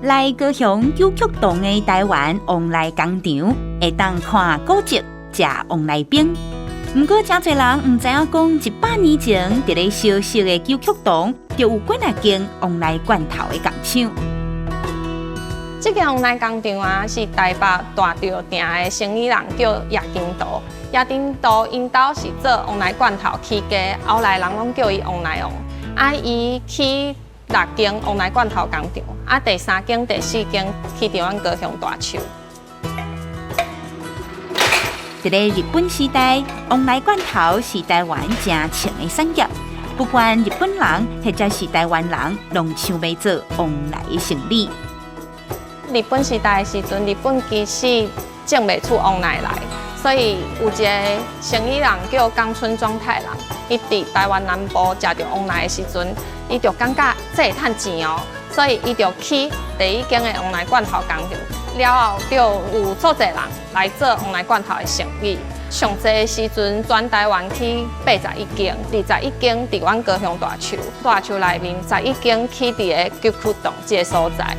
来高雄九曲洞的台湾旺来工厂，会当看古迹、食旺来饼。不过，真侪人唔知影讲100年前，伫咧小小的九曲洞，就有几啊间旺来罐头的工厂。这间旺来工厂啊，是台北大稻埕的生意人叫叶金道。叶金道因兜是做旺来罐头起家，后来人拢叫伊旺来旺。啊，伊起6间旺来罐头工厂，啊，第3间、第4间去伫阮高雄大树。在日本时代，旺来罐头是台湾正强的产业。不管日本人或者是台湾人，拢想要做旺来的生意。日本时代的时阵，日本其实种袂出旺来来，所以有一个生意人叫冈村庄太郎，伊伫台湾南部食着旺来的时阵，伊就感觉这会趁钱哦，所以伊就去第一间的旺来罐头工厂。了后，就有足侪人来做旺来罐头的生意。上济的时阵，全台湾去81间，21间伫阮高雄大树。大树内面11间去伫个九曲洞这个所在。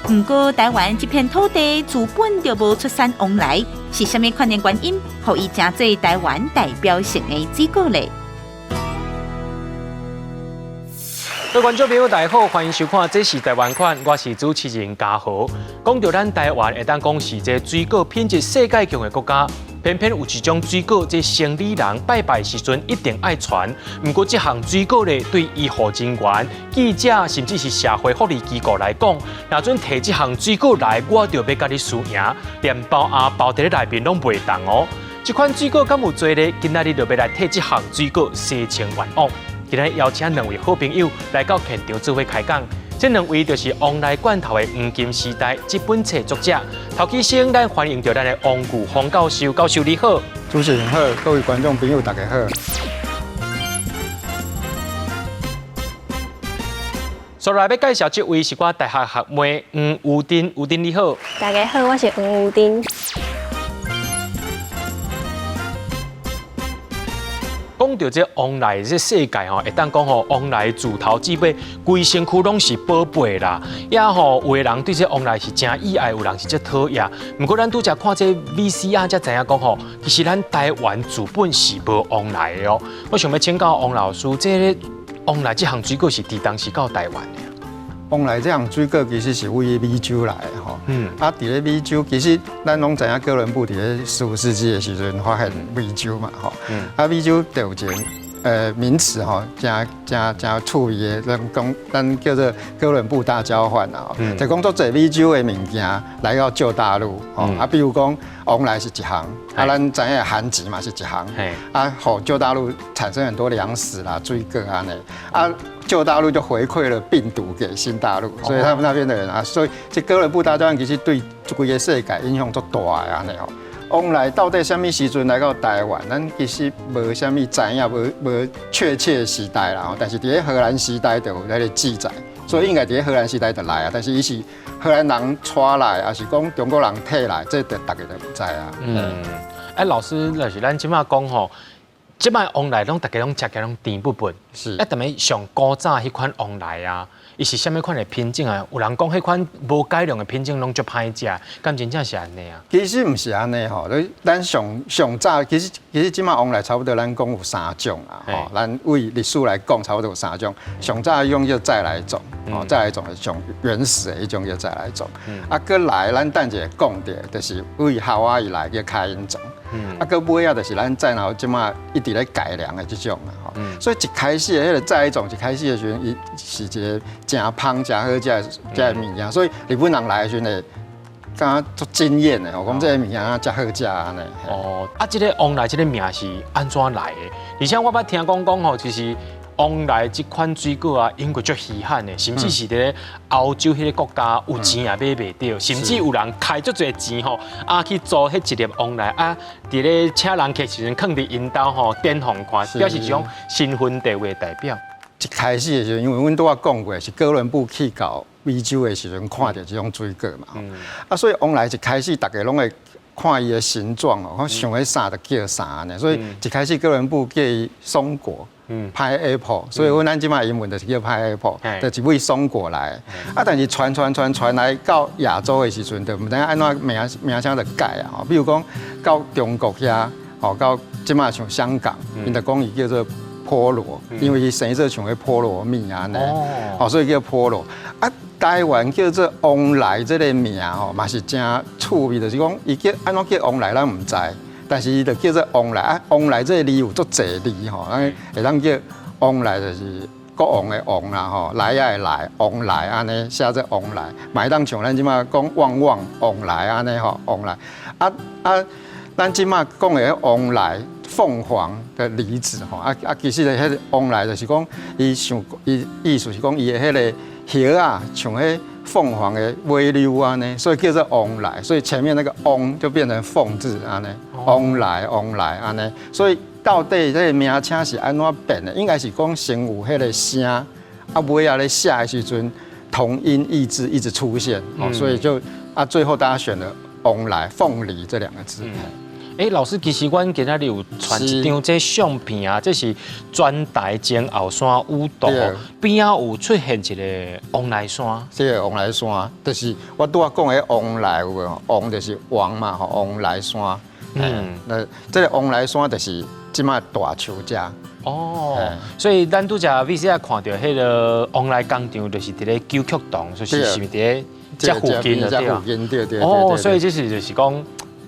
不过，台湾这片土地自本就无出产旺来，是虾米款的原因，互伊成做台湾代表性的水果呢？各位观众朋友，大家好，欢迎收看《这是台湾款》，我是主持人嘉豪。讲到咱台湾，会当讲是一个水果品质世界强的国家，偏偏有一种水果，这生理人拜拜时阵一定爱传。不过，这项水果呢，对医护人员、记者，甚至是社会福利机构来讲，若准摕这项水果来，我就要甲你输赢，连包包伫咧内面拢袂动哦。这款水果敢有做呢？今仔日就要来替这项水果洗清冤枉。今日邀请2位好朋友来到现场做伙开讲。这2位就是旺来罐头的黄金时代这本册作者。头起先，咱欢迎到咱的王具洪教授，教授你好。主持人好，各位观众朋友大家好。所以来要介绍这位是我大学学妹黄宇丁，宇丁你好。大家好，我是黄宇丁。讲到这旺来这世界吼，会当讲吼旺来自头至尾，规身躯拢是宝贝啦。也吼有的人对这旺来是真意爱，有人是真讨厌。不过咱拄则看这 VCR 才知影讲吼，其实咱台湾自本是无旺来的哦。我想要请教王老师，这旺来这项水果是伫当时到台湾的。旺来这项水果其实是位美洲来的吼，伫咧美洲其实咱拢知影哥伦布伫咧15世纪的时阵发现美洲嘛吼，美洲就有一个名词吼，真趣味的，咱叫做哥伦布大交换啊，就讲做侪美洲的物件来到旧大陆吼，比如讲旺来是一项，咱知影韩籍嘛是一项，互旧大陆产生很多粮食啦、水果安尼旧大陆就回馈了病毒给新大陆，所以他们那边的人所以这哥伦布大交换其实对规个世界影响足大的安尼吼。旺来到底什么时阵来到台湾？咱其实无什么知影，无确切时代啦。但是伫荷兰时代就有那个记载，所以应该伫荷兰时代就来啊。但是伊是荷兰人带来，还是讲中国人摕来，这大家都唔知啊。老师就是咱即马讲吼。即摆旺来拢大家拢食起来拢甜不笨，是。但是上古早迄款旺来啊，伊是啥物款的品种啊？有人讲迄款无改良的品种拢足歹食，敢真正是安尼啊？其实唔是安尼吼，咱上早其实即摆旺来差不多咱讲有3种啊，吼，咱为历史来讲差不多有3种。上早用叫再来种，再来种是上原始的一种叫再来种。搁来咱等者讲的，就是为夏威夷来叫开因种。搁尾啊，就是咱再然后即马一直咧改良的这种啊，吼，所以一开始的迄个再一种一开始的时阵，伊是一个真芳真好食的物件，所以日本人来的时阵会感觉足惊艳的，我讲这个物件真好食安尼。这个旺来这个名是安怎来的？而且我捌听讲吼，就是旺来这款水果啊，因为足稀罕的，甚至是伫欧洲迄个国家有钱也买袂到，甚至有人开足侪钱吼，去租迄一粒旺来伫咧请人客时阵，放伫因兜吼点红看，表示一种身份地位的代表。一开始的时候，因为阮拄仔讲过，是哥伦布去到美洲的时阵看到这种水果嘛，所以旺来一开始大家拢会看伊的形状哦，我想要啥就叫啥呢。所以一开始哥伦布叫伊松果。pineapple， 所以阮咱即马英文就是叫 pineapple， 就是为松果来。但是传来到亚洲的时阵，就唔知安怎名声就改啊。比如讲到中国遐，到即马像香港，因就讲伊叫做菠萝，因为伊生做像个菠萝蜜安尼，所以叫菠萝。台湾叫做旺来这个名嘛是真趣味，就是讲伊叫安怎叫旺来，咱唔知。但是伊就叫做旺来旺来这个字有足侪字会当叫旺来就是国王的王啦来的来，旺来安尼写做旺来，嘛会当像咱即马讲旺来安尼旺来咱即马讲的旺来凤凰的梨子其实咧迄个旺来就是讲伊意思是讲伊的迄个叶啊像迄凤凰的尾溜啊呢，所以叫做旺来，所以前面那个翁就变成凤字啊呢，旺来啊呢，所以到底这个名称是安怎变的？应该是讲先有迄个声，尾啊咧写的时阵同音异字一直出现，所以就最后大家选了旺来凤梨这2个字。老师，其实阮今仔日有传一张这相片啊，这是专台前后山舞道边啊有出现一个旺来山。这个旺来山，就是我拄仔讲的旺来有无？旺就是王嘛，旺来山。那这个旺来山就是即马大树遮。所以咱拄只 VCR 看到迄个旺来工厂，就是伫咧九曲洞，就是是毋是伫遮附近的对。所以就是讲。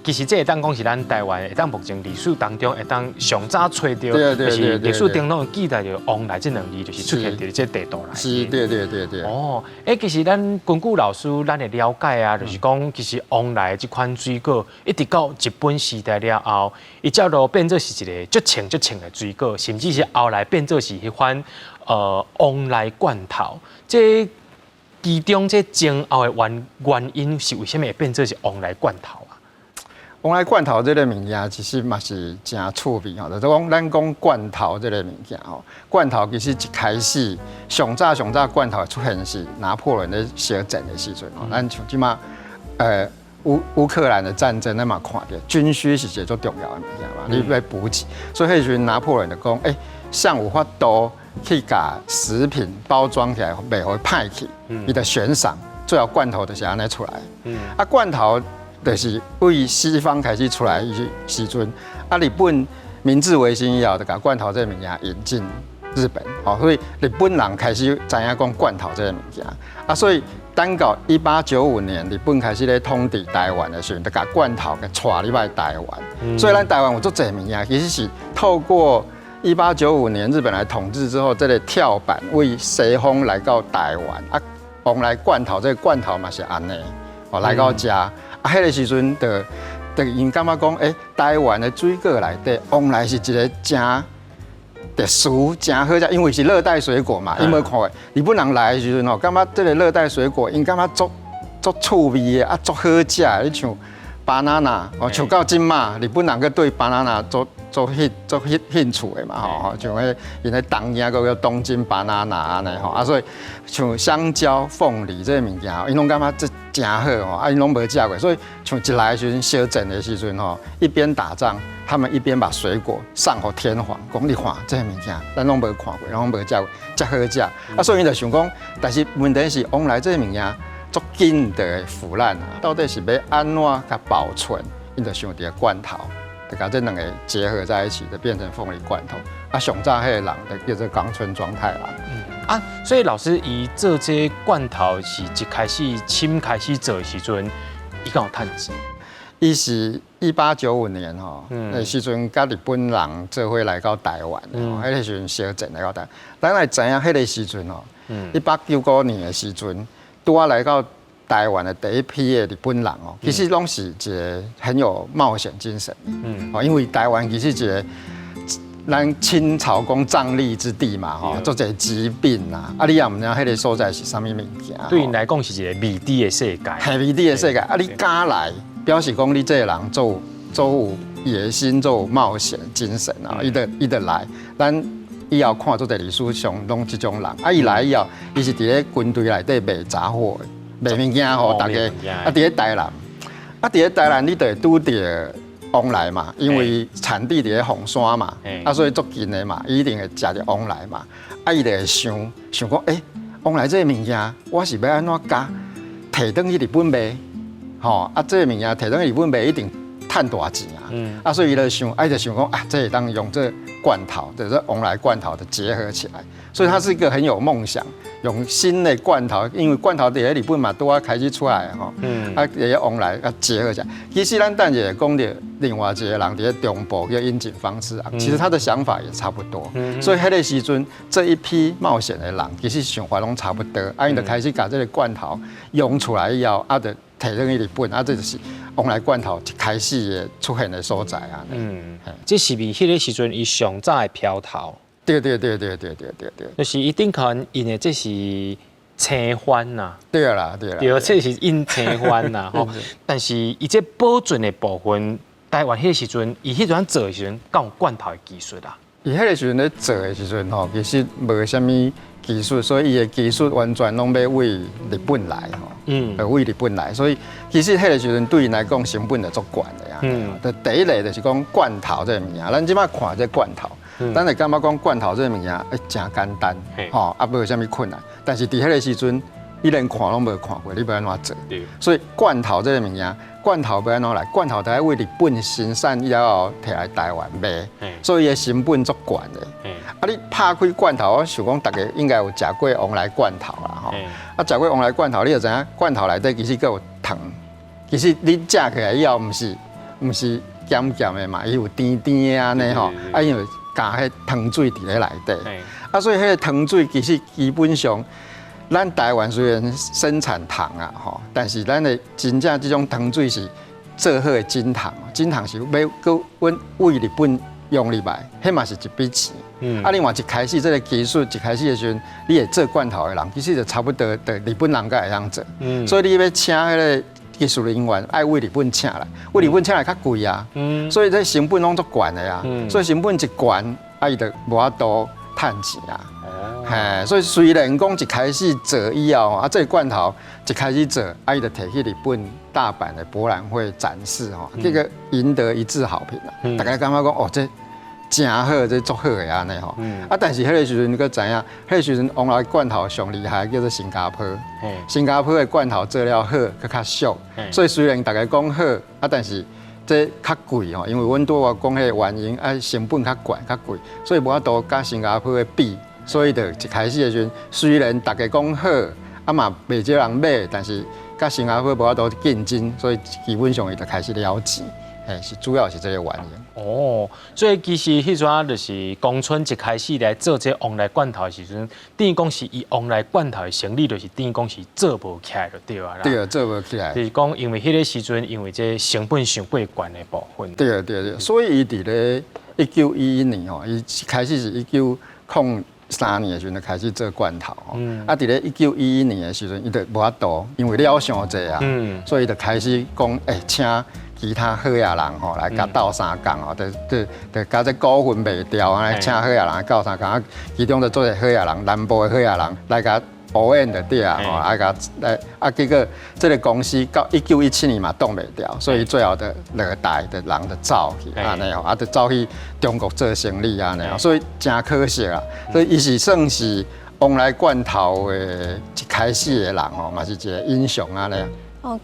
其实这会当讲是咱台湾会当目前历史当中会当上早找到，就是历史当中记载着旺来这2字，就是出现伫这地图内。是，对。其实咱根据老师咱的了解啊，就是讲其实旺来这款水果，一直到日本时代了后，伊才落变做是一个足清的水果，甚至是后来变做是迄款旺来罐头。这其中这前后的原因是为什么会变做是旺来罐头？旺来罐头这个物件其实嘛是真趣味就是讲咱讲罐头这个物件罐头其实一开始上早罐头出现是拿破仑咧小战的时阵咱像即马乌克兰的战争咱嘛看到军需是一个最重要的物件嘛，你要补给，所以迄时阵拿破仑就讲像有法度去把食品包装起来，袂会歹去，伊就悬赏，最后罐头就是安尼出来。罐头。就是为西方开始出来时阵，日本明治维新以后，就把罐头这个物件引进日本，所以日本人开始知影讲罐头这个物件，所以等到1895年，日本开始咧统治台湾的时候，就把罐头给带入来台湾。所以咱台湾有足侪物件，其实是透过1895年日本来统治之后，这个跳板为西方来到台湾，往来罐头这个罐头嘛是安尼，来到遮。迄个时阵，就因感觉讲，台湾的水果内底，旺来是一个真特殊、真好食，因为是热带水果嘛。因为看日本人来的时阵感觉这个热带水果，因感觉足趣味的，足好食。你像banana，像到今嘛，日本人个对banana足兴趣的嘛，像因咧东京个叫东京banana安尼所以像香蕉、凤梨这个物件，因拢感觉这真好因拢无食过，所以像一来的时阵，小镇的时阵一边打仗，他们一边把水果上给天皇，讲你看这个物件，咱拢无看过，拢无食过，真好食。所以因就想讲，但是问题是，往来这个物件足紧的腐烂到底是要安怎甲保存？因就想伫罐头。就把这2个结合在一起，就变成凤梨罐头。上早迄个人就叫做冈村庄太郎。所以老师伊做这罐头是一开始新开始做的时阵，伊敢有趁钱？伊是1895年那时阵甲日本人做伙来到台湾，迄个时阵小镇来到台湾。咱来知影迄个时阵1895年的时阵，拄来到台湾的第一批的日本人其实拢是一个很有冒险精神。因为台湾其实一个咱清朝讲瘴疠之地嘛，做一个疾病你也唔知迄个所在是啥物物件。对因来讲是一个未知的世界。系未知的世界，你敢来，表示讲你这个人做有野心，做有冒险精神伊就来。咱以后看做在历史上拢这种人，伊来以后，伊是伫咧军队内底卖杂货的。卖物件大家伫咧台南，啊，伫咧台南你就会拄着往来嘛，因为产地伫咧凤山嘛，啊，所以足近的嘛，伊一定会食着往来嘛。啊，伊就会想讲，往来这个物件，我是要安怎加摕转去日本卖？吼，啊，这个物件摕转去日本卖一定赚大钱啊。啊，所以伊就想，就想讲啊，这会当用这罐头，就是往来罐头的结合起来。所以他是一个很有梦想，用新的罐头，因为罐头伫咧日本嘛拄啊开始出来吼，啊，也要往来啊结合起来。其实咱等下讲到另外一个人伫咧中部叫樱井方之郎，其实他的想法也差不多。所以迄个时阵，这一批冒险的人，其实想法拢差不多，啊，因就开始把这个罐头用出来以后，啊，就摕转去日本，啊，这就是往来罐头一开始的出现的所在啊。这是咪迄个时阵伊上早的漂头？对，就是一定可能因为这是青番呐，对啦，对，这是因青番呐吼。但是伊这保存的部分，台湾迄个时阵，伊迄阵做的时阵，敢有罐头的技术啊？伊迄个时阵咧做的时阵吼，其实无啥物技术，所以伊的技术完全拢要为日本来吼，为日本来，所以其实迄个时阵对因来讲成本就足悬的啊。第一类就是讲罐头这物件，咱即摆看这罐头。咱会感觉讲罐头这物件，真简单，吼，啊，无有啥物困难。但是伫迄个时阵，你连看拢无看过，你要安怎做？所以罐头这物件，罐头要安怎来？罐头得为日本生产以后，摕来台湾卖，所以伊的成本足悬的。啊，你拍开罐头，我想讲大家应该有食过往来罐头啦，吼。啊，食过往来罐头，你就知影罐头内底其实佫有糖。其实你食起来以后，毋是咸咸的嘛，伊有甜甜的安尼吼，啊，因为加迄糖水伫咧内底，啊，所以迄个糖水其实基本上，咱台湾虽然生产糖啊，吼，但是咱的真正这种糖水是做好的真糖，真糖是要搁阮为日本用入来，迄嘛是一笔钱。啊，另外一开始这个技术一开始的时阵，你会做罐头的人，其实就差不多的日本人才会当做，所以你要请迄个技术人员爱为日本请来，为日本请来较贵啊，所以这成本拢足悬的啊，所以成本一悬，啊伊就无法度趁钱啊。嘿，所以虽然讲一开始做以后，啊，这个罐头一开始做，啊伊就摕去日本大阪的博览会展示吼，这个赢得一致好评啊，大家感觉讲哦这。真好，这足好的安尼吼。啊，但是迄个时阵你搁知影，迄个时阵往来罐头上厉害叫做新加坡。新加坡的罐头做了好，佮较俗。所以虽然大家讲好，啊，但是这较贵吼，因为阮拄我讲迄个原因，啊，成本较悬较贵，所以无法度甲新加坡的比。所以就一开始的时阵，虽然大家讲好，啊嘛袂少人买，但是甲新加坡无法度竞争，所以基本上伊就开始了钱。是主要是这个原因。哦，所以其实迄阵就是公村一开始来做这往来罐头的时阵，等于讲是以往来罐头的生意，就是等于讲是做无起来就对啊啦。对，做无起来。就是讲因为迄个时阵，因为这成本上过悬的部分。对，所以伊伫咧1911年吼，伊开始是1903年的时阵开始做罐头吼。啊，伫咧1911年的时阵，伊就无法度，因为了伤济啊，所以伊就开始讲，请。其他好野人吼来甲斗相共吼，就甲这股份卖掉，来请好野人斗相共，其中就做一个好野人，南部的好野人来甲保演就对啊，吼来甲来结果这个公司到1917年嘛挡袂掉，所以最后的落台的人就走去安尼吼，就走去中国做生意安尼，所以真可惜啊，所以伊是算是往来罐头的一开始的人吼，嘛是一个英雄安尼。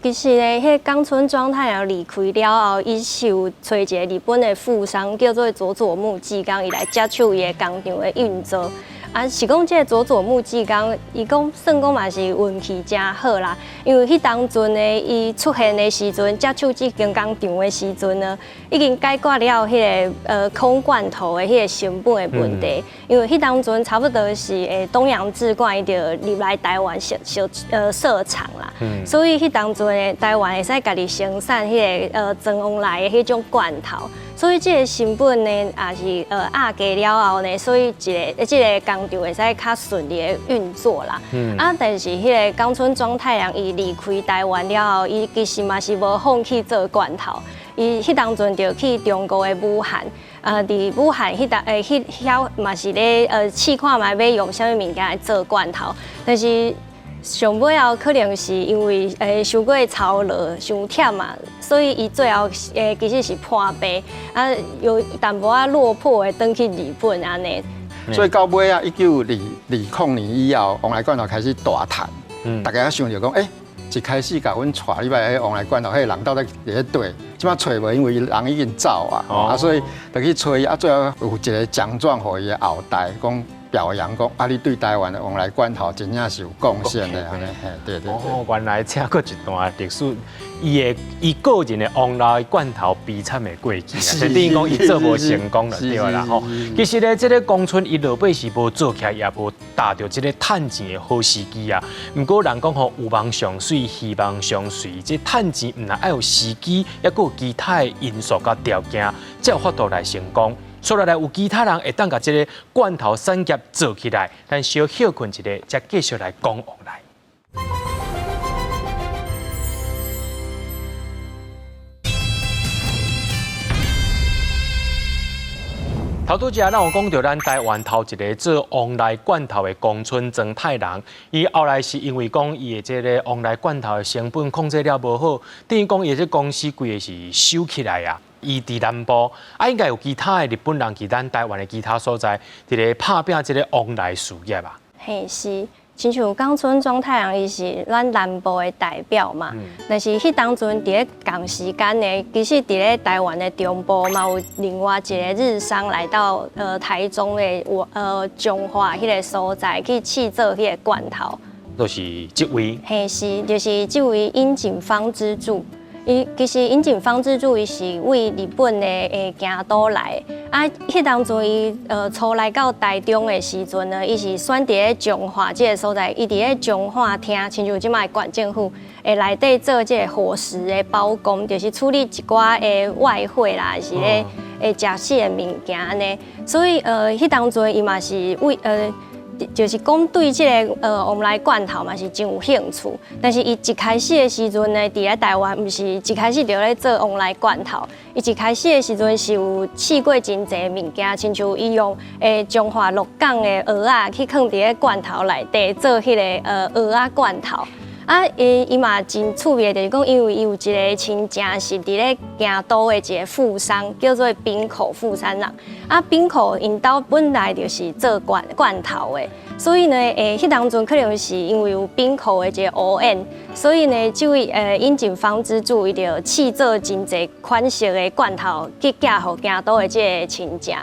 其实咧，迄冈村庄太郎离开了后，伊是有找一个日本的富商，叫做佐佐木纪纲，伊来接手伊的工厂的运作。啊，是讲这个佐佐木纪纲，伊讲算讲嘛是运气真好啦，因为迄当阵呢，伊出现的时阵，接手这间工厂的时阵呢，已经解决了迄个空罐头的迄个成本的问题。因为迄当阵差不多是东洋制罐伊就入来台湾设厂啦，所以迄当阵的台湾会使家己生产迄个装往来的迄种罐头。所以这个成本呢，也是压低了后呢，所以这个工厂会使较顺利的运作啦。但是迄个冈村庄太郎伊离开台湾了后，伊其实嘛是无放弃做罐头，伊迄当阵就去中国的武汉，伫武汉遐嘛是咧试看嘛要用啥物物件来做罐头，但是上尾后可能是因为受过操劳伤忝嘛，所以伊最后其实是破病，啊有淡薄仔落魄的转去日本安尼。所以到尾啊，1920年以后，旺来罐头开始大赚，大家想着讲，一开始甲阮带入来旺来罐头，迄个人到底伫咧对，即摆找无，因为人已经走啊，所以就去找伊，最后有一个奖状互伊的后代，讲表扬讲，你对台湾的旺来罐头真正是有贡献的，安尼，对。哦，原来这个一段历史，伊个人的旺来罐头悲惨的过去，就等于讲伊做无成功就对啦吼。其实咧，这个江村伊落尾是无做起来，也无达到这个趁钱的好时机啊。不过人讲吼，有望上水，希望上水，这趁钱唔但要有时机，也佫有其他的因素甲条件，才有法度来成功。所以来有其他人会当甲这个罐头产业做起来，咱小休困一下，再继续来讲旺来。头拄则咱有讲到咱台湾头一个做旺来罐头的江村庄太郎，伊后来是因为讲伊的这个旺来罐头的成本控制了无好，等于讲伊这公司规个是收起来啊。伊伫南部，应该有其他的日本人去咱台湾的其他所在，伫咧拍拼这个旺来事业吧。嘿，是，亲像江村庄太郎，伊是咱南部的代表嘛。但是迄当阵伫咧同时间呢，其实伫咧台湾的中部嘛有另外一个日商来到台中的中华迄个所在去制作迄个罐头。就是这位。嘿，是，就是这位樱井方之助。其实樱井方之助伊是为日本的京都来，迄当阵伊初来到台中的时阵呢，伊是选伫咧彰化这个所在，伊伫咧彰化厅，亲像即摆县政府内底做这个伙食的包工，就是处理一寡外汇啦，是咧食食的物件呢。所以迄当阵伊嘛是为就是讲对这个旺来罐头嘛是真有兴趣，但是伊一开始的时阵呢，伫咧台湾毋是一开始就咧做旺来罐头，伊一开始的时阵是有试过真侪物件，亲像伊用中华鹿港的蚵仔去放伫咧罐头内底做迄个蚵仔罐头。伊嘛真趣味，就是讲，因为伊有一个亲戚是伫咧京都的一个富商，叫做滨口富山人。滨口因兜本来就是做罐头的，所以呢，迄当阵可能是因为有滨口的一个偶恩，所以呢，这位樱井方之助伊就试做真侪款式的罐头去寄互京都的这个亲戚。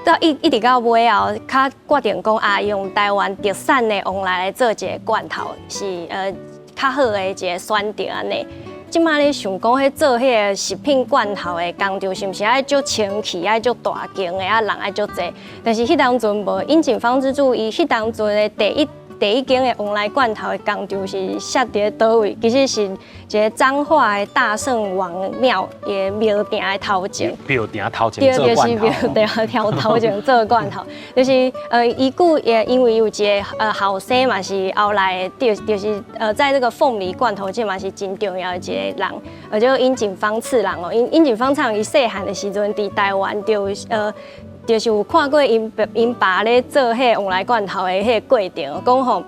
到一直到尾后，他决定讲用台湾特产的旺来做一个罐头。是较好的一个选择安尼。即马咧想讲，迄做迄个食品罐头的工厂，是毋是爱足清气、爱足大间的人爱足济？但是迄当阵无，樱井方之助伊迄当阵的第一间的旺来罐头的工厂是设伫倒位？其实是一个彰化的大圣王庙的庙埕的头前。庙埕头前做罐头。对，就是庙埕头前做罐头，就是伊故也因为有一个后生嘛是后来就是在这个凤梨罐头界嘛是真重要的一个人，叫樱井方次郎哦。樱井方次郎伊细汉的时阵伫台湾就是有看过因爸咧做迄个旺来罐头的迄个过程，讲吼，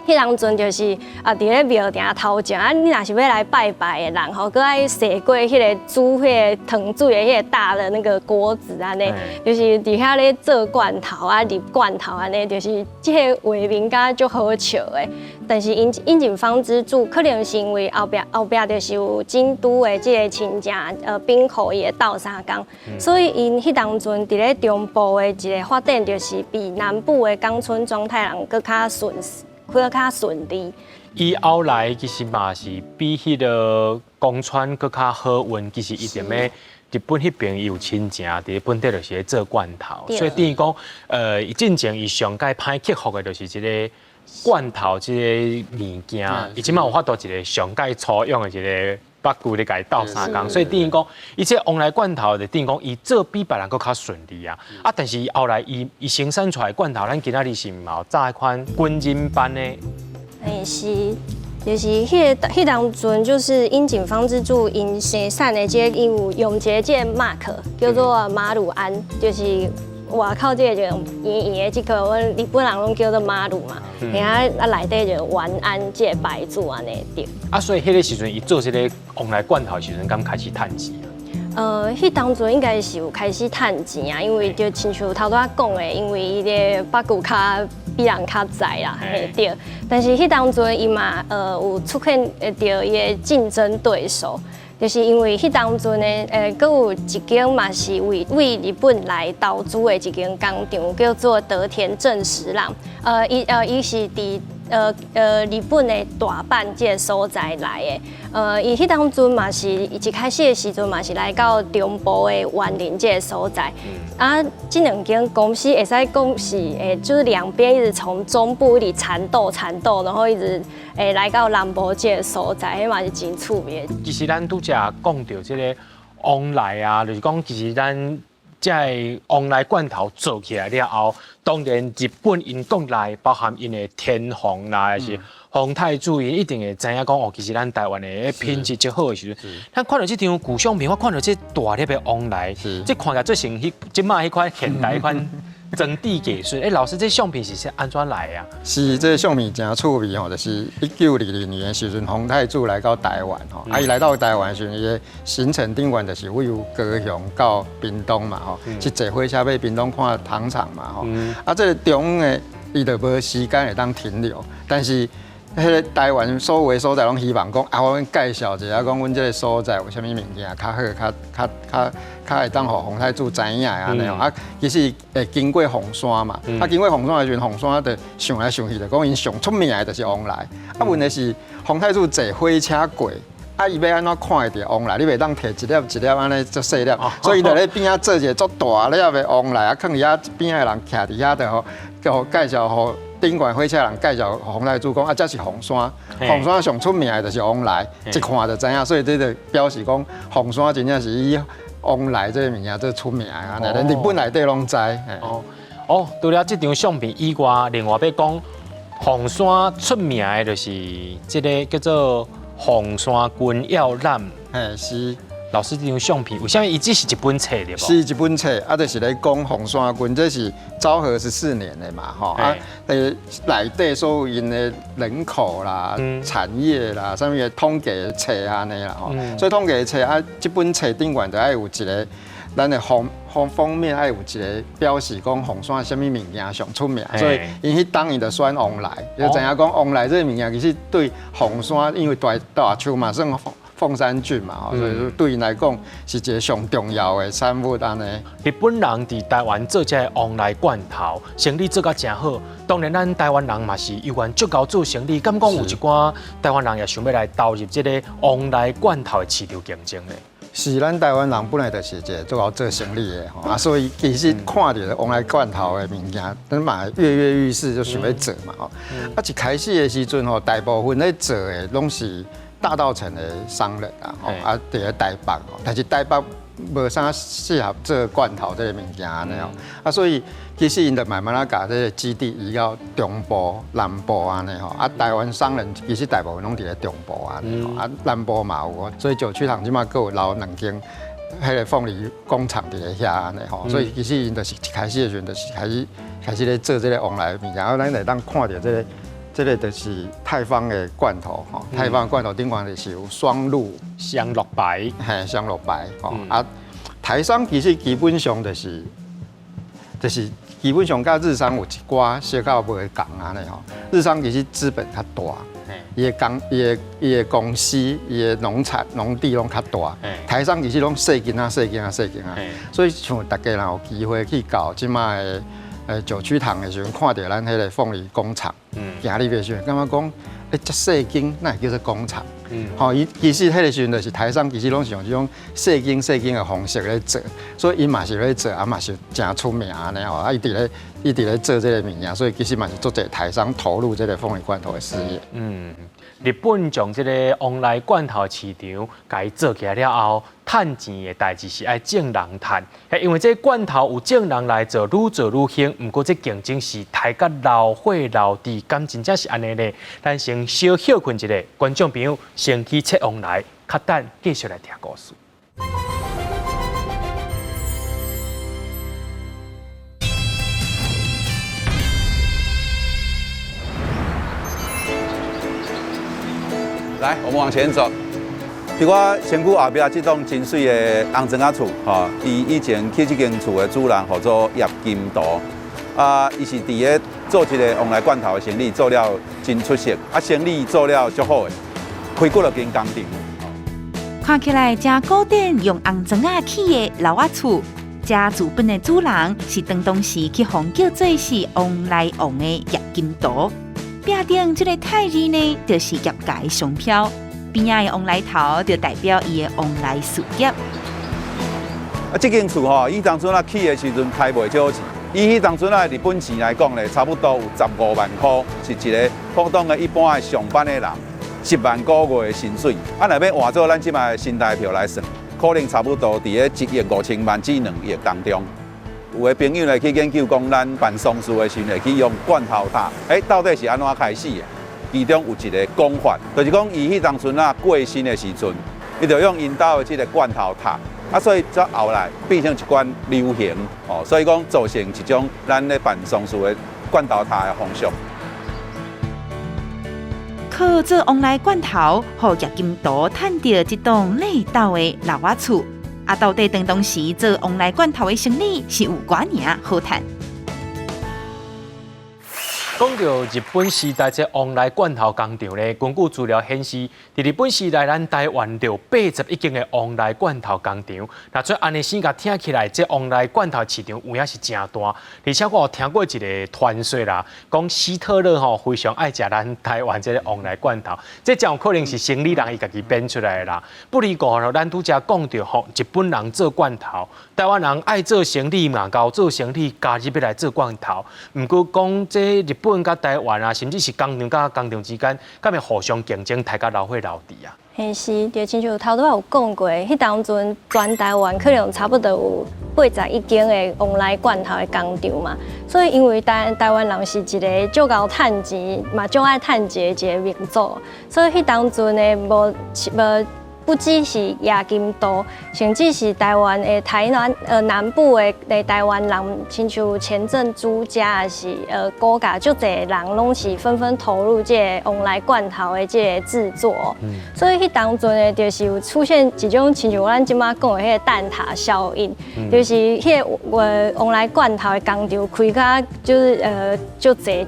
迄当阵就是伫咧庙埕头前，你若是要来拜拜的人吼，搁爱洗过迄个煮迄个糖水的迄个大的那个锅子安尼，就是伫遐咧做罐头入罐头安尼，就是即个画面感足好笑的。但是樱井方之助可能是因为后壁就是有京都的即个亲戚滨口伊的斗相共，所以因迄当阵伫咧中部的一个发展，就是比南部的江村庄太郎搁较顺利。伊后来其实嘛是比迄个江川搁较好运，其实一定要日本迄边伊有亲戚伫本地就是做罐头，所以等于讲伊进前伊上届歹克服的就是一个。罐头这个物件，伊即马有法度一个上届初用的一个北具咧，家斗相共，所以等于讲，伊这旺来罐头就等于讲，伊做比别人搁较顺利啊。但是后来伊生产出来罐头，咱今仔日是嘛有早一款滚金版的。是。就是迄当阵，就是樱井方之助因生产的这个，因有用一个这个 mark 叫做马鲁安，就是外口这个就圆圆的这个，阮日本人拢叫做马路嘛，内底就丸安这个牌子安尼对。所以迄个时阵，伊做这个旺来罐头的时阵，刚开始趁钱啊。迄当阵应该是有开始趁钱啊，因为就亲像头拄仔讲的，因为伊个八股较比人较窄啦，嘿对。但是迄当阵伊嘛有出现到伊个竞争对手。就是因为迄当阵呢，阁有一间嘛是为日本来投资的一间工厂，叫做德田正十郎。伊是伫日本的大阪这个所在来的。伊迄当阵嘛是一开始的时阵嘛是来到中部的园林这个所在。这两间公司会使讲是就是两边一直从中部一直缠斗，然后一直来到南部这个所在，迄嘛是真趣味。其实咱拄则讲到这个旺来啊，就是讲其实咱在旺来罐头做起来了后，当然日本因国内包含因的天皇啦，还是皇太子，因一定会知影讲哦，其实咱台湾的品质最好的时阵，咱看到这张古相片，我看到这大粒的旺来，这看起来最像即卖迄款现代款整地技术。老师，这相片是安怎来啊？是这相片真趣味吼，就是1920年的时阵，皇太子来到台湾吼，伊来到台湾的时阵，伊的行程顶悬就是由高雄到屏东嘛吼，去坐火车去屏东看糖厂嘛吼。这个中呢，伊就无时间会当停留，但是迄个台湾所有的所在拢希望讲我介绍一下，讲阮这个所在有啥物物件较好，较会当互皇太子知影安尼吼。其实会经过红山嘛，经过红山的时阵，红山就想来想去，就讲因上出名的就是旺来。问题是皇太子坐火车过。伊要安怎看会到旺来？你袂当摕一粒一粒安尼做细粒，所以就咧边仔做一个足大粒的旺来，放伫遐边仔的人徛伫遐就介绍互顶悬火车人介绍皇太子讲这是红山，红山上出名的就是旺来，一看就知影，所以这就表示讲红山真正是以旺来这个物件最出名啊，连日本内底拢知。除了这张相片以外，另外要讲红山出名的就是这个叫做红山军要览，是。老师，这张相片为什么伊只是一本册对不？是一本册，就是咧讲红山军，这是昭和14年的嘛，吼内底所有因的人口啦、产业啦、啥物的统计的册安尼啦，吼，所以统计的册这本册顶悬就爱有一个。咱的封面爱有一个标示，讲红山什么物件上出名，所以因迄当伊就选旺来，就知影讲旺来这个物件其实对红山，因为大树嘛算凤山郡嘛，所以对因来讲是一个上重要的产物安尼。日本人伫台湾做这个旺来罐头，生意做甲真好。当然，咱台湾人嘛是有缘足够做生意，敢讲有一寡台湾人也想要来投入这个旺来罐头的市场竞争呢？是，咱台湾人本来就是一个做好做生意的吼，所以其实看到旺来罐头的物件，咱嘛跃跃欲试，就想要做嘛吼。一开始的时阵吼，大部分咧做的拢是大稻埕的商人啊，伫咧台北吼，但是台北无啥适合做罐头这个物件安尼吼，所以其实因就慢慢甲这个基地移到中部、南部安尼吼，台湾商人其实大部分拢伫咧中部安尼吼，南部嘛有，所以九曲堂即马阁有留两间迄个凤梨工厂伫咧遐安尼吼，所以其实因就是一开始的时阵就是开始咧做这个旺来的物件，然后咱会当看到这个就是泰芳的罐头吼，泰芳的罐头顶悬就是有双鹿、香乐白，香乐白吼台商其实基本上就是基本上甲日商有一寡小可无共安尼吼。日商其实资本较大，伊的公司、伊的农地拢较大。台商其实拢细间啊，所以像大家若有机会去到即卖的九曲堂的时候，看到咱迄个凤梨工厂，行入去时候，感觉讲，这细间那叫做工厂。吼，伊其实迄个时阵就是台商，其实拢是用这种细间的方式咧做，所以伊嘛是咧做，嘛是真出名安尼吼，伊伫咧做这个物件，所以其实嘛是做者台商投入这个凤梨罐头的事业。日本将这个旺来罐头市场甲伊做起来了后，趁钱的代志是爱种人趁，因为这罐头有种人来做，愈做愈兴。不过这竞争是大家老火老地，敢真正是安尼呢？咱先小休困一下，观众朋友先去测旺来，较等继续来听故事。来，我们往前走。伫我身躯后壁这栋真水的红砖仔厝，吼，伊以前起这间厝的主人叫做叶金图，伊是伫咧做一个往来罐头的生意，做了真出色，生意做了足好的，开几落间工厂。看起来真古典，用红砖仔起的老瓦厝。家主本的主人是当时去互叫做是王来王的叶金图，壁顶这个泰字呢，就是业界商标。边仔的王来头就代表伊的王来事业。这间厝吼，以当初起的时阵开袂少钱，以迄当初日本钱来讲咧，差不多有15万块，是一个普通的一般的上班的人10万个月的薪水。若要换做咱即卖新台票来算，可能差不多伫咧1亿5千万至2亿当中。有的朋友来去研究讲，咱办丧事的时候去用罐头塔，到底是安怎开始的？其中有一个讲法，就是讲伊迄当阵过身的时阵，伊就用因兜的这个罐头塔，所以在后来变成一款流行，所以讲造成一种咱咧办丧事的罐头塔的风俗。靠做王来罐头，互叶金图趁到一栋内斗的老瓦厝。到底当时做王来罐头的生意是有偌尔好赚？讲到日本时代这王来罐头工厂咧，根据资料显示，伫日本时代咱台湾有81间的王来罐头工厂。那做安尼先甲听起来，这王来罐头市场有影是真大。而且我有听过一个传说啦，讲希特勒非常爱食咱台湾这个王来罐头，这种可能是生理人伊家己编出来的啦。不离个咱拄则讲到日本人做罐头，台湾人爱做生理嘛，搞做生理加入要来做罐头。毋过讲这日本甲台湾啊，甚至是工厂甲工厂之间，敢会互相竞争，大家老伙老弟啊。嘿是，就亲像头拄有讲过，迄当阵全台湾可能差不多有81间的王来罐头的工厂嘛，所以因为台湾人是一个足够趁钱，嘛足爱趁钱的一个民族，所以迄当阵的无不只是叶金图，甚至是台湾的台南南部的台湾人，亲像前镇朱家，也是高价，足侪人拢是纷纷投入这个王来罐头的这个制作。所以迄当阵呢，就是有出现一种亲像咱即马讲的迄个蛋挞效应，就是迄个王来罐头的工厂开甲就是足侪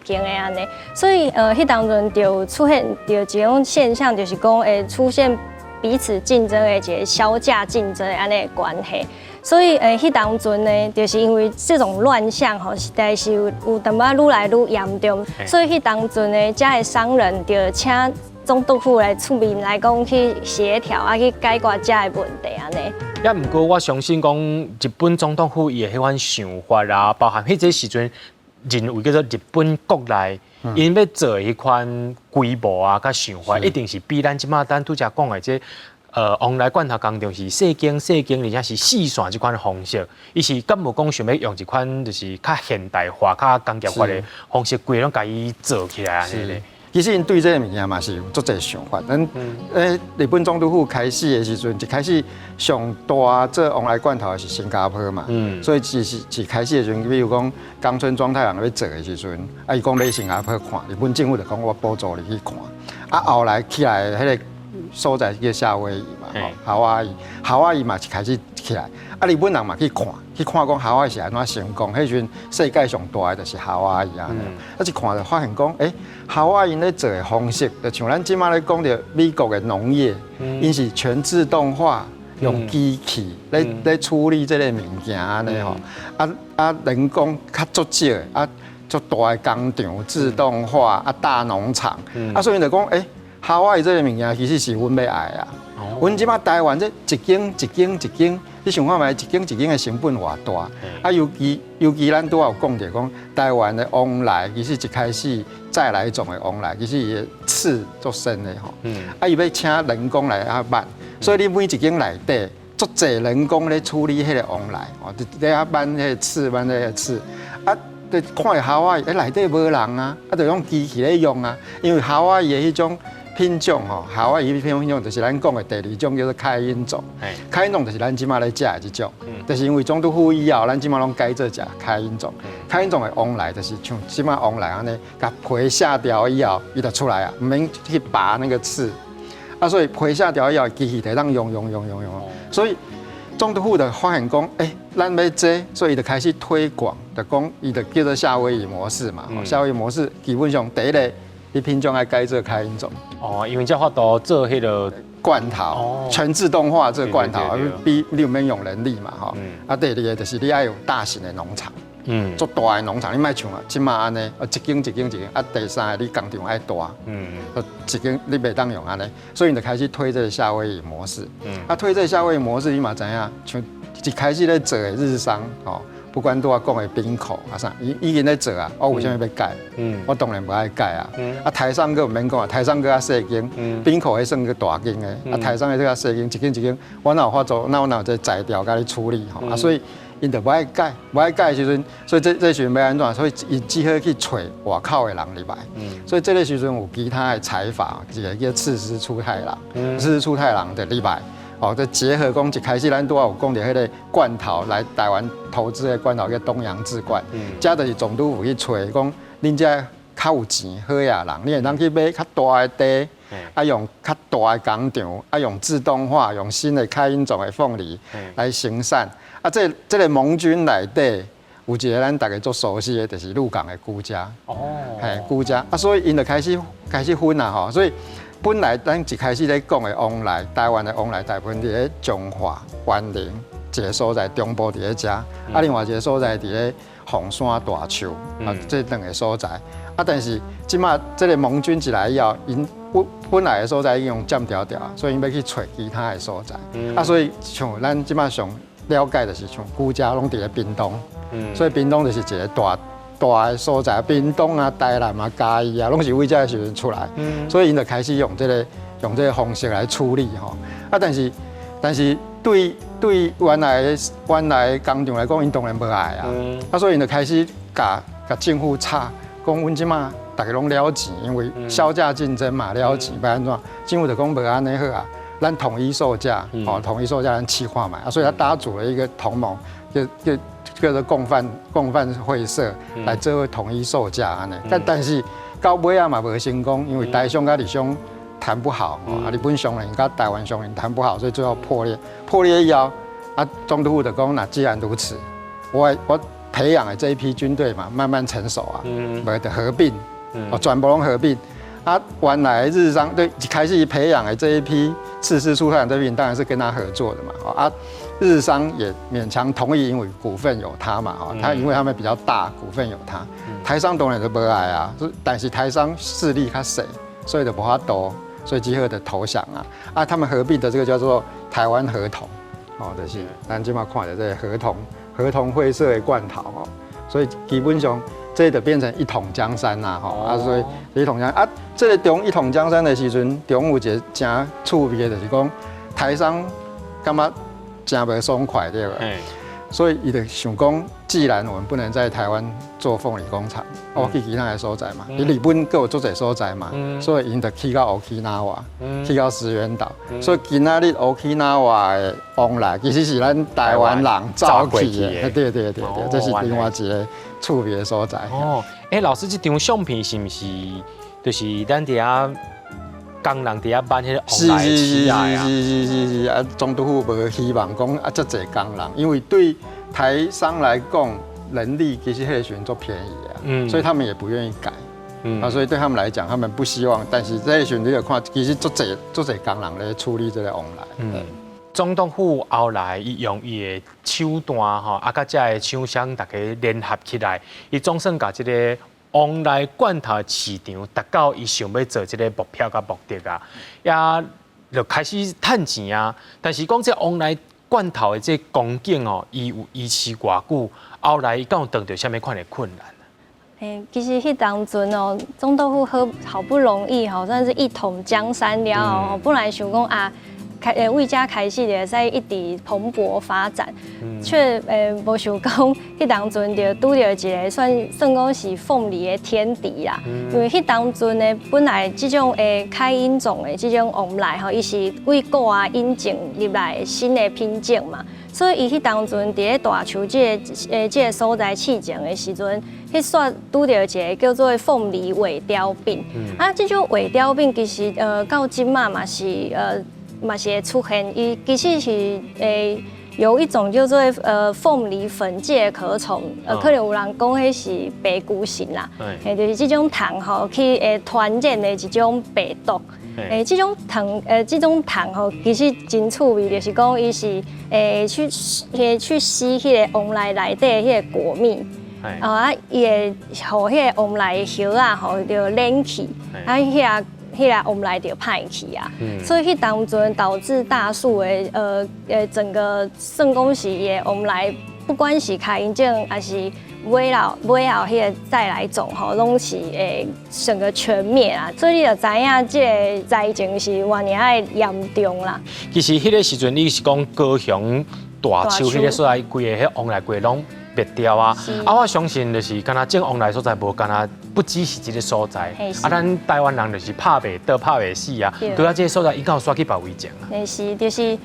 间的安尼。所以迄当阵就出现着一种现象，就是讲出现彼此竞争的一个销价竞争的安尼的关系，所以迄当阵呢，就是因为这种乱象吼，实在是有淡仔愈来愈严重，所以迄当阵呢，遮的商人就请总督府来出面来讲去协调去解决遮的问题安尼。也毋过，我相信讲日本总统府伊的迄款想法啊，包含迄个时阵认为叫做日本国内。因要做迄款规模啊，甲想法，一定是比咱即马咱拄则讲的这王来罐头工厂是细间，而且是细线这款方式。伊是敢无讲想要用一款就是较现代化、较工业化的方式，规拢甲伊做起来安尼咧。其实因对这个物件嘛是有足侪想法。咱日本总督府开始的时阵，一开始上大做王来罐头的是新加坡嘛，所以一开始的时阵，比如讲冈村庄太郎要做的时阵，伊讲要新加坡看，日本政府就讲我补助你去看。后来起来迄个所在叫夏威夷嘛，夏威夷嘛是开始起来。日本人嘛去看讲夏威夷是安怎成功，迄阵世界上大的就是夏威夷啊。一看就发现讲，夏威夷咧做的方式，就像咱即马咧讲到美国的农业，因是全自动化，用机器咧处理这个物件安尼吼。人工较足少的，足大的工厂自动化大农场，所以就讲夏威夷这个物件其实是阮要爱啊。阮即马台湾这一间，你想看觅一间的成本偌大？尤其咱拄有讲着讲，台湾的王来其实一开始再来种的王来，其实伊的刺足深的吼。伊要请人工来办，所以你每一间内底足侪人工咧处理迄个王来，咧办迄个刺，办迄个刺。就看夏威夷内底无人啊，就用机器咧用啊，因为夏威夷的迄种品种吼，夏威夷品种就是咱讲的第2种叫做开音种。开音种就是咱即马咧食的这种，就是因为总督府以后，咱即马拢改做食开音种。开音种的往来就是像即马往来安尼，甲皮下掉以后，伊就出来啊，唔免去拔那个刺。啊，所以皮下掉以后，机器就当用。所以总督府就发现讲，咱要这，所以就开始推广，就讲伊就叫做夏威夷模式嘛。夏威夷模式基本上第一个，伊品种爱改做开音种。哦，因为这法度做迄个罐头，全自动化这个罐头，比你免用人力嘛，吼。啊，第二个就是你爱有大型的农场，做大的农场，你莫像啊，即马安尼，一间。啊，第三个你工厂爱大，一间你袂当用安尼，所以你就开始推这个夏威夷模式。啊，推这个夏威夷模式，你嘛知影，像一开始咧做的日商，吼。不管拄我讲的冰口啊啥，已经在做啊，我为什么要改？我当然不爱改啊。啊，台商个唔免讲啊，台商个较细间，冰口迄算个大间的，啊，台商个较细间，一间，我哪有法做，哪有这材料甲你处理吼啊，所以因就不爱改，的时阵，所以这时阵要安怎？所以伊只好去找外口的人入来。所以这个时阵有其他的采法，一个叫赤石出太郎，赤石出太郎的入来。哦，这结合讲一开始咱拄有讲到迄个罐头来台湾投资的罐头叫东洋制罐，遮就是总督府去找讲，恁遮较有钱好呀人，你会当去买较大的地，啊用较大的工厂，啊用自动化，用新的开音种的凤梨来生产。啊，这个盟军内底有一个咱大家最熟悉的，就是鹿港的辜家。辜家啊，所以因就开始分啦吼，所以。本来咱一开始咧讲的往来，台湾的往来大部分伫咧中华、湾林一个所在，中部伫咧遮，啊另外一个所在伫咧凤山大树，啊这两个所在。啊，但是即马这个盟军一来以后，因本来的所在已经用占掉，所以因要去找其他的所在。啊，所以像咱即马上了解的是像辜家拢伫咧屏东，所以屏东就是一个大的所在，屏东啊、台南啊、嘉义啊，拢是为这个时阵出来，所以因就开始用这个方式来处理吼。啊，但是对原来工厂来讲，因当然无爱啊。啊，所以因就开始甲政府吵，讲阮即马大家拢了钱，因为销价竞争嘛，了钱要安怎？政府就讲无安尼好啊，咱统一售价，统一售价咱试看嘛。啊，所以他搭组了一个同盟，叫做共犯会社来做统一售价安尼，但是到尾啊嘛无成功，因为台商甲日商谈不好，啊日本商人甲台湾商人谈不好，所以最后破裂以后，啊总督府就讲，那既然如此，我培养的这一批军队嘛，慢慢成熟啊，无就合并，全部拢合并。啊，原来日商对一开始培养的这一批赤石出太郎这批，当然是跟他合作的嘛。啊，日商也勉强同意，因为股份有他嘛。他因为他们比较大，股份有他。台商当然就不爱啊，但是台商势力较小，所以就无法度，所以只好的投降啊。啊，他们合并的这个叫做台湾合同，就是咱今嘛看的这个合同会社的罐头哦，所以基本上。这就变成一统江山啦，啊，所以一统江山啊，这个中一统江山的时阵，中有一个真趣味的，就是讲台商感觉真袂爽快对吧？所以伊就想讲，既然我们不能在台湾做凤梨工厂，我去其他的所在嘛，日本各有做这所在嘛，所以因就去到 Okinawa， 去到石垣岛，所以今仔日 Okinawa 的往来其实是咱台湾人走去的，对，这是另外一个趣味的所在。老师，这张相片是不是就是咱伫遐工人伫遐办迄个往来起来啊？是啊，总督府无希望讲啊，遮侪工人，因为对台商来讲，人力其实迄个时阵足便宜啊，所以他们也不愿意改。啊，所以对他们来讲，他们不希望，但是这个时阵你就看，其实足侪工人咧处理这个往来。总统府后来伊用伊的手段吼，啊，甲遮的厂商大家联合起来，伊总算甲这个往来罐头的市场达到伊想要做这个目标甲目的啊，也就开始趁钱啊。但是讲这往来罐头的这光景哦，伊有维持偌久，后来伊敢有遇到啥物款的困难？其实迄当阵哦，总督府好不容易算是一统江山了后，本来想讲啊。为家开始就会一直蓬勃发展，却无想讲，迄当阵就拄到一个算讲是凤梨的天敌啦。因为迄当阵呢，本来这种开因种的这种往来吼，伊是为国啊引进入来新的品种嘛。所以，伊迄当阵伫咧大树这个所在试种的时阵，迄煞拄到一个叫做凤梨尾凋病。这种尾凋病其实到今嘛是会出现，伊其实是有一种叫做凤梨粉介壳虫，可能有人讲迄是白骨型啦，就是这种虫吼去传染的一种病毒。这种糖吼，其实真趣味，就是讲伊是去吸迄个王梨内底迄个果蜜，伊会互迄个王梨的叶啊吼就冷去，迄个王梨就歹去啊，所以迄当阵导致大树的整个算讲是伊的王梨，不管是开因种还是尾后迄个再来种吼，拢是整个全灭啊！所以你就知影这个灾情是偌尔严重啦。其实迄个时阵，你是讲高雄大树迄个所在，规个迄王梨规拢灭掉啊！我相信就是敢若种王梨所在，无敢若不只是这个所在，咱台湾人就是拍袂倒、拍袂死啊！对啊，这个所在，伊敢有刷去别位种啊？是，就是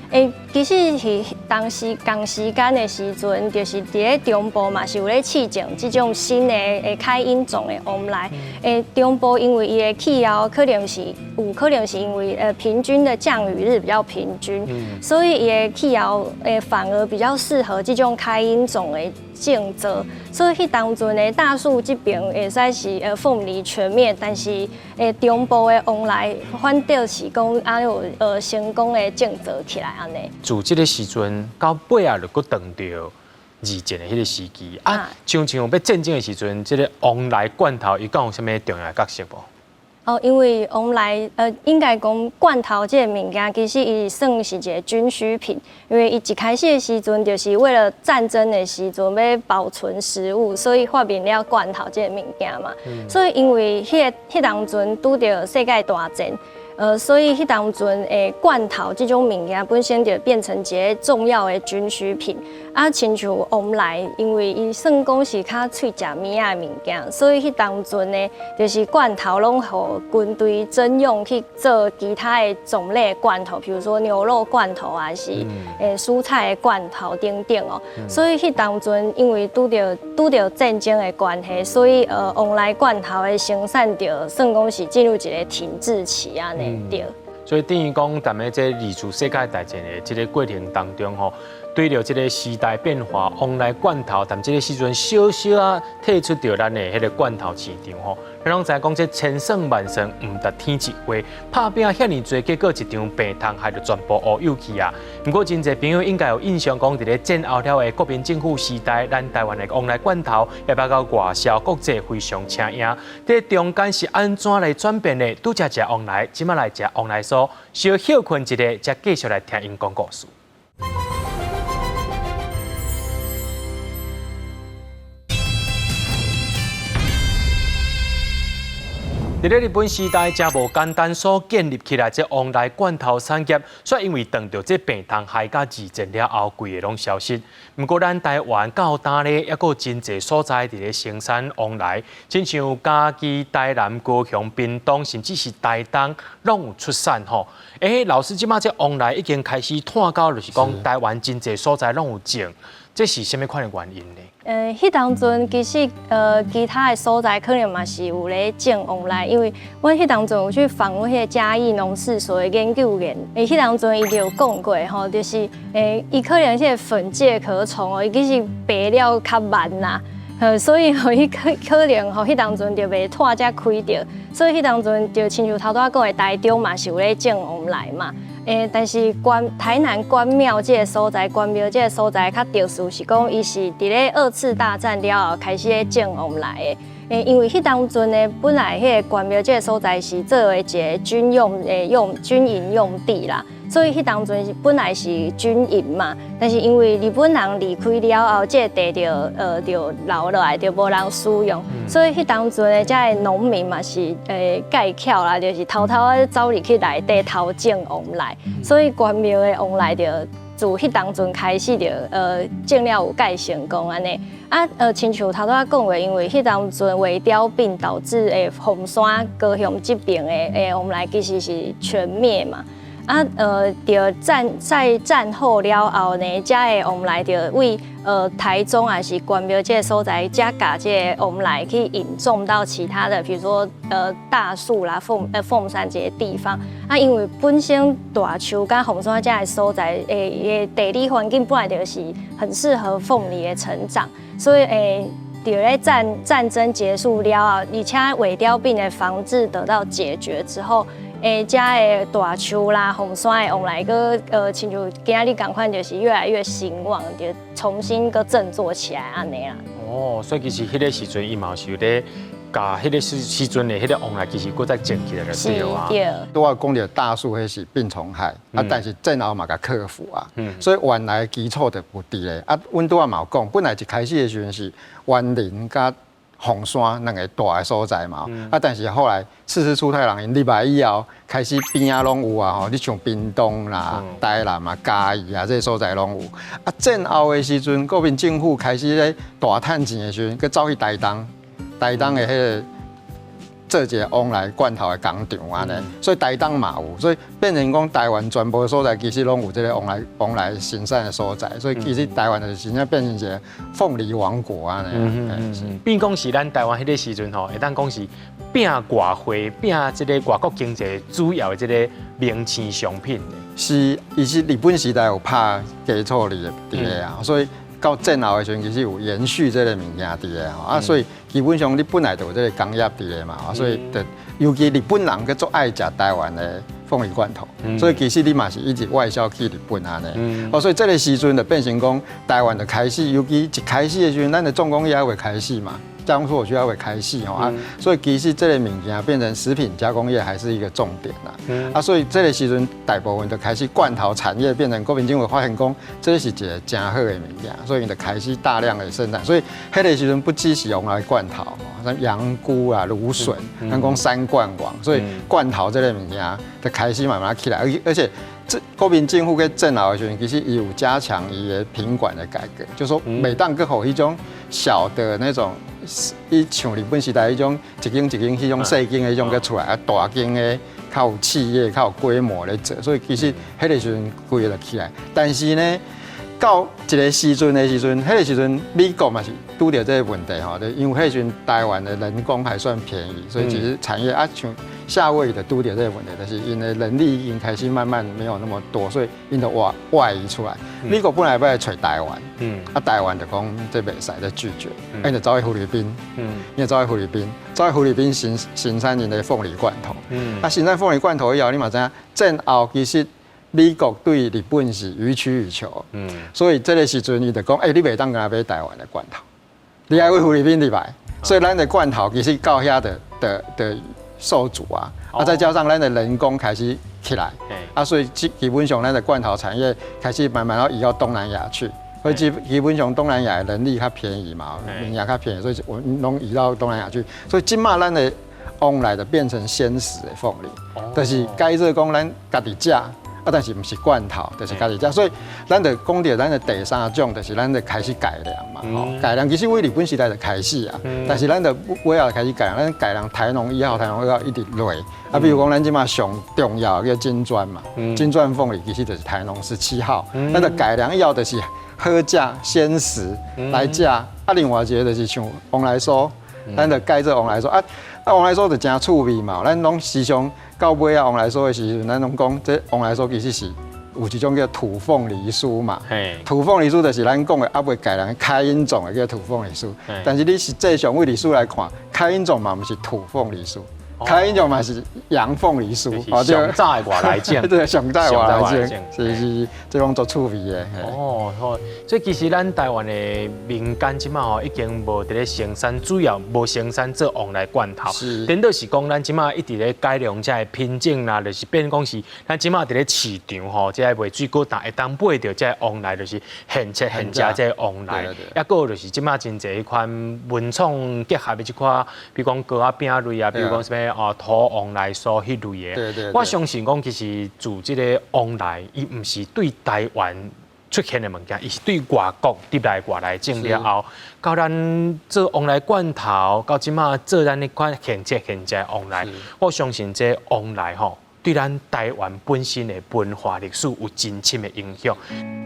其实是当时同时间的时阵，就是伫咧中部嘛是有咧试种这种新的开因种的王梨。中部因为伊的气候可能是因为平均的降雨日比较平均，所以伊的气候反而比较适合这种开因种的种植。所以迄当阵的大树这边会使是凤梨全灭，但是中部的王梨反倒是讲有成功的种植起来安尼。自这个时阵到尾啊，就搁等到二战的迄个时期啊，像要战争的时阵，这个王梨罐头伊敢有啥物重要的角色无？因为王梨应该讲罐头这个物件，其实伊算是一个军需品，因为伊一开始的时阵就是为了战争的时阵要保存食物，所以发明了罐头这个物件嘛。所以因为迄当阵拄到世界大战。所以迄当阵罐头这种物件本身就变成一个重要的军需品。亲像王梨，因为伊算讲是较脆食物仔物件，所以迄当阵呢，就是罐头拢互军队征用去做其他的种类的罐头，比如说牛肉罐头啊，是蔬菜的罐头等等哦。所以迄当阵因为拄到战争的关系，所以王梨罐头的生产就算讲是进入一个停滞期啊呢。对，所以等于讲，咱们这二次世界大战的这个过程当中吼，对着这个时代变化，王梨罐头，但这个时阵小小啊退出到咱的迄个罐头市场吼，咱拢知讲这千算万算唔值天一花，拍拼遐尼多，结果一场病痛害就全部乌有去啊。不过真侪朋友应该有印象，讲伫咧战后了的国民政府时代，咱台湾的王梨罐头也包到外销国际非常请赢。这中间是安怎来转变的？拄则食王梨，即马来食王梨酥，稍休困一下，再继续来听因讲故事。在日本时代，真无简单所建立起来这王梨罐头产业，却因为碰到这病痛害甲二战了后，规个拢消失。不过，咱台湾到今咧，也有真侪所在伫咧生产王梨，亲像嘉义、台南、高雄、屏东，甚至是台东，拢有出产吼。老师，即马这王梨已经开始探到，就是讲台湾真侪所在拢有种，这是虾米款的原因呢？迄当阵其实其他的所在可能嘛是有咧种王梨，因为我迄当阵有去访问迄个嘉义农事所的研究员，迄当阵伊就有讲过吼，就是伊可能迄个粉介壳虫哦，伊其实白了较慢啦。所以伊可能迄当阵就袂拖才开着，所以迄当阵就亲像头拄仔讲的台中嘛是有咧种王梨嘛。但是台南关庙这个所在，关庙这个所在较特殊，是讲伊是伫咧2次大战了后开始咧种王梨的。因为迄当阵呢，本来迄个关庙这个所在是作为一个军营用地啦，所以迄当阵本来是军营嘛。但是因为日本人离开了后，这个地就留落来，就无人使用，所以迄当阵的这个农民嘛是介巧啦，就是偷偷走入去内底偷种往来，所以关庙的往来就自迄当阵开始就种了有介成功安尼。亲像头拄仔讲的，因为迄当阵胃凋病导致凤山高雄这边的往来其实是全灭嘛。就在战后了后呢，遮个往来就为台中还是关庙这个所在，遮甲这个往来去引种到其他的，比如说大树啦、凤山这些地方。因为本身大树跟凤山这个所在，地理环境本来就是很适合凤梨的成长，所以就在战争结束了后，而且胃凋病的防治得到解决之后。遮的大树啦、凤山的往来，亲像今仔日共款，就是越来越兴旺，就重新振作起来安尼啦。哦，所以其实迄个时阵，伊嘛是有咧，甲迄个时阵的迄个往来，其实搁再建起来就对啊。对。拄仔讲到大树，迄是病虫害，但是战后嘛甲克服啊。所以原来基础就有伫咧。阮拄仔嘛有讲，本来一开始的时阵是园林甲凤山两个大的所在嘛，但是后来四四出太郎因入来以后，开始边啊拢有啊吼，你像屏东啦、台南啊、嘉义啊这些所在拢有。战后的时阵，国民政府开始咧大趁钱的时阵，佮走去台东的迄个做一个往来罐头的工厂安尼，所以台东嘛有，所以变成讲台湾全部的所在其实拢有这个往来生产的所在，所以其实台湾就是真正变成一个凤梨王国安尼。变讲是咱台湾迄个时阵吼，会当讲是拼外汇、拼这个外国经济主要的这个名气商品。是，伊是日本时代有拍基础伫咧啊，所以。到战后的时阵，其实有延续这个物件伫咧吼，所以基本上你本来就有这个工业伫咧嘛，所以尤其日本人佮足爱食台湾的凤梨罐头，所以其实你嘛是一直外销去日本安尼，所以这个时阵就变成讲台湾就开始，尤其一开始的时阵，咱的重工业还会开始嘛。加工所需要会开始吼所以其实这个物件变成食品加工业还是一个重点啦。所以这个时阵大部分就开始罐头产业变成国民政府发现讲，这是一个真好的物件，所以就开始大量的生产。所以迄个时阵不只是用来罐头，像羊菇啊、芦笋，咱讲三罐王，所以罐头这个物件就开始慢慢起来，而且。国民政府跟战后的时候，其实也有加强伊的品管的改革，就是说每当个好一种小的那种，像日本时代一种一间迄种细间的迄种个出来，大间的较有企业、较有规模咧做，所以其实迄个时阵规就起来。但是呢，到一个时阵，迄个时阵美国嘛是拄到这个问题吼，就因为迄时阵台湾的人工还算便宜，所以其实产业像。夏威夷的都点这个问题，但是因的人力已经开始慢慢没有那么多，所以因的外移出来。美国本来要来找台湾，台湾就讲这袂使，就拒绝，因就走去菲律宾，因走去菲律宾生产因的凤梨罐头。生产凤梨罐头以后，你嘛知影战后其实美国对日本是予取予求，所以这个时阵伊就讲，你袂当跟他买台湾的罐头，你要去菲律宾入来，所以咱的罐头其实到遐的。受阻啊，再加上咱的人工开始起来，所以基本上咱的罐头产业开始慢慢要移到东南亚去，所以基本上东南亚的人力较便宜嘛，物价较便宜，所以我们拢移到东南亚去，所以今嘛咱的往来的变成鲜食的凤梨，就是改做讲咱家己食。但是不是罐头，就是家己食，所以咱就讲到咱的第三种，就是咱就开始改良嘛。改良其实为日本时代就开始啊，但是咱就尾后开始改良，咱改良台农1号、台农2号一直落。比如讲咱即马上重要叫金砖嘛，金砖凤梨其实就是台农17号，咱就改良以后就是好食鲜食来食。另外一个就是像往来酥，咱就改做往来酥往来酥就真趣味嘛，咱拢时常。到尾啊，往来酥的时阵，咱拢讲这往来酥其实是有一种叫土凤梨酥嘛。土凤梨酥就是咱讲的未改良开音种的叫土凤梨酥。但是你实际上为梨酥来看，开音种嘛不是土凤梨酥，开英雄嘛是洋凤梨酥，上早的外来种，对，上早的外来种，是这种做趣味的。哦，好，所以其实咱台湾的民间即马吼已经无伫咧生产，主要无生产做旺来罐头，顶多是讲咱即马一直咧改良这品种啦，就是变讲是咱即马伫咧市场吼，即个卖水果但会当买到这旺来，就是现切现食这旺来，抑个就是即马真侪款文创结合的即款，比如讲糕仔饼类啊，比如讲什么土旺来酥迄类的。对。我相信讲其实做即个旺来，伊毋是对台湾出现的物件，伊是对外国入来外来种了后，到咱做旺来罐头，到即马做咱迄款现切现食旺来，我相信这旺来吼，对咱台湾本身的文化历史有真深的影响。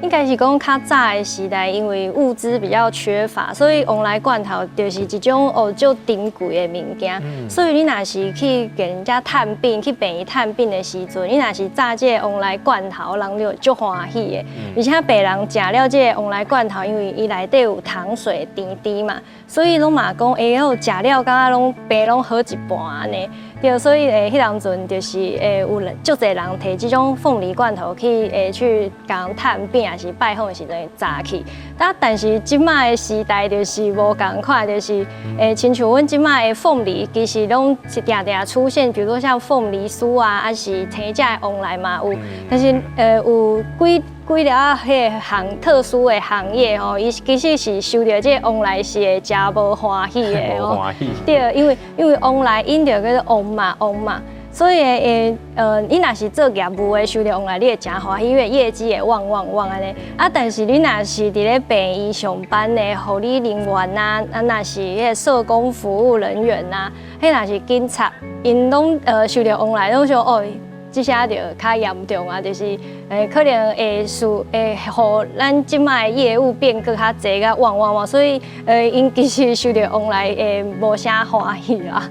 应该是讲较早的时代，因为物资比较缺乏，所以旺来罐头就是一种就珍贵的物件。所以你若是去给人家探病，去病院探病的时阵，你若是炸这旺来罐头，人就足欢喜的。而且病人食了这旺来罐头，因为伊内底有糖水甜甜嘛，所以拢嘛讲好食了，感觉拢病拢好一半安尼。对，所以迄当阵就是有足侪人摕这种凤梨罐头去讲探病，还是拜访的时阵炸去。但是即卖的时代就是无共款，就是亲像阮即卖的凤梨，其实拢定定出现，比如说像凤梨酥啊，还是青椒的旺来嘛有，但是有几了迄个行特殊的行业吼，伊其实是受到这旺来是会真无欢喜的哦。对，因为旺来因着叫做旺嘛，所以你若是做业务的，收到旺来你会真欢喜，因为业绩会旺安尼。但是你若是伫咧病院上班的护理人员啊，若是迄个社工服务人员啊，迄若是警察，因拢收到旺来拢想这下就较严重啊，就是可能会互咱即卖业务变更较济甲旺，所以因其实收到旺来无啥欢喜啦。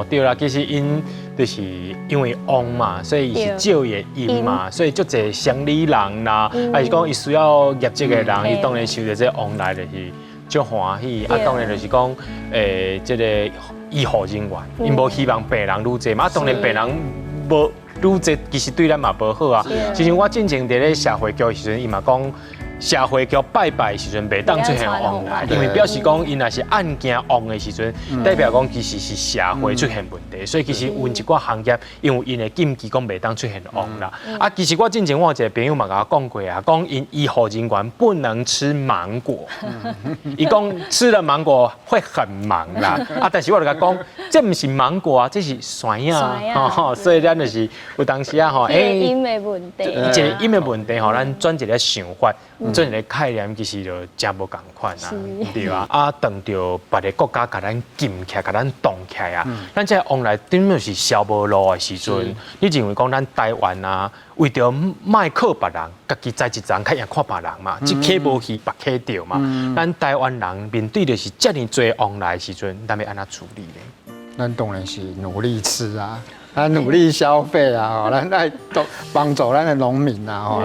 对啦，其实因就是因为旺嘛，所以伊是少的因嘛，所以足侪乡里人啦，还是讲伊需要业绩的人，伊当然收到这旺来就是足欢喜。当然就是讲这个医护人员，因无希望病人愈济嘛，当然病人无。愈济其实对咱嘛无好啊。之前我进前伫咧社会局的时阵，伊嘛讲社会局拜拜的时阵袂当出现旺来，因为表示讲因若是案件旺的时阵，代表讲其实是社会出现问题，所以其实有一寡行业因为因的禁忌讲袂当出现旺啦。其实我进前我有一个朋友嘛甲我讲过啊，讲因医护人员不能吃芒果，伊讲吃了芒果会很忙啦。但是我就甲讲，这不是芒果啊，这是酸啊，所以咱就是有当时啊音的问题，一个音的问题吼，咱转一个想法。做一个概念其实就真无共款啊，对啊。等到别个国家甲咱禁起来、甲咱冻起来啊，咱这往来顶就是消无路的时阵，你认为讲咱台湾啊，为着卖靠别人，家己在一站较赢看别人嘛，一客无去，别客掉嘛。咱台湾人面对就是这么多往来的时阵，咱要安怎处理呢？咱当然是努力吃啊。努力消费啊，咱来帮助咱的农民啊，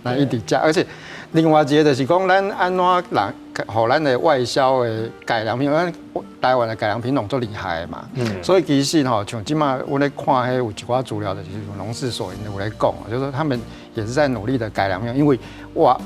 咱一直食，而且另外一个就是讲，咱安怎人，互咱的外销的改良品，咱台湾的改良品种最厉害的嘛，所以其实像即马我咧看迄有一寡资料的，就是农事所有咧讲，就是说他们也是在努力的改良品，因为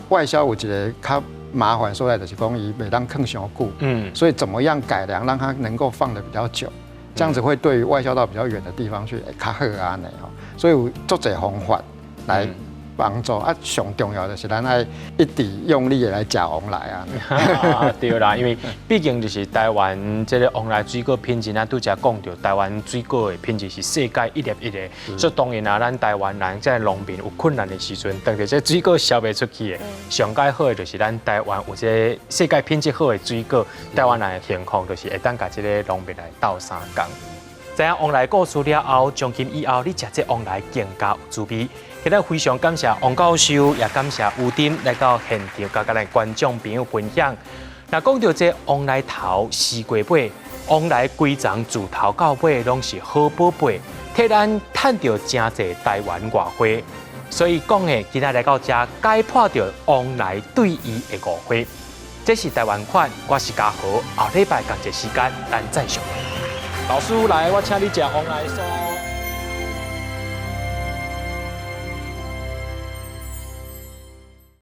外销有一个较麻烦所在，就是讲伊袂当放伤久，所以怎么样改良让它能够放得比较久。这样子会对于外销到比较远的地方去较好安尼吼，所以有足侪方法来帮助上重要的是咱爱一直用力的来食旺来啊。对啦，因为毕竟就是台湾这个旺来水果品质，咱拄则讲到台湾水果的品质是世界一流的，所以当然啊，咱台湾人在农民有困难的时阵，当着这水果销袂出去的，上界好的就是咱台湾有这世界品质好的水果，台湾人的情况就是会当甲这个农民来斗相共。知影旺来故事了后，从今以后你食这旺来更加有滋味。今日非常感谢王教授，也感谢吴丁来到现场，甲咱的观众朋友分享。那讲到这旺来头四过尾，旺来规丛自头到尾拢是好宝贝，替咱赚到真侪台湾外花。所以讲的，今日来到这解破掉旺来对伊的误会。这是台湾款，我是嘉豪，后礼拜同一时间咱再相会。老师来，我请你吃往来酥。